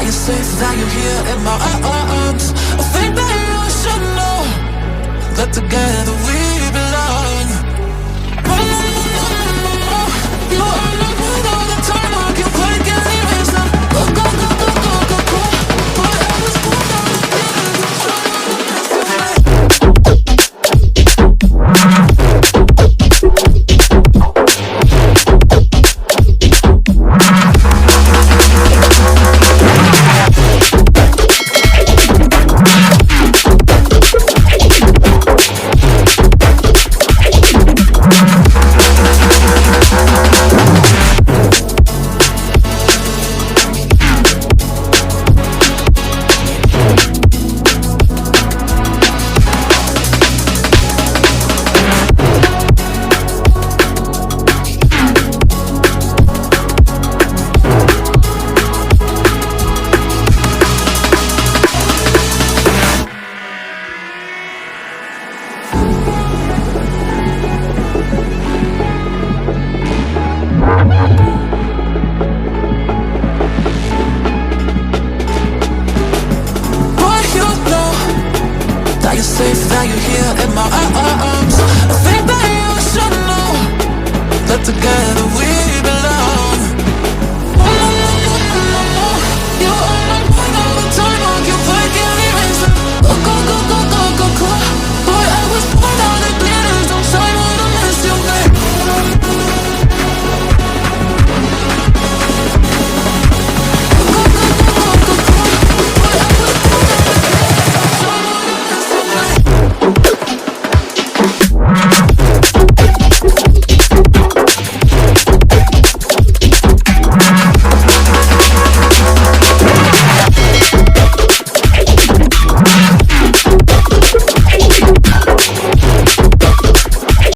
That you're safe, that you're here in my arms. I think that you should know that together we belong. You are not worth all the time. I can quite get erased now. Go, go, go, go, go, go, go. Forever's gone down the safe, that you're here in my arms. I think that you should know that together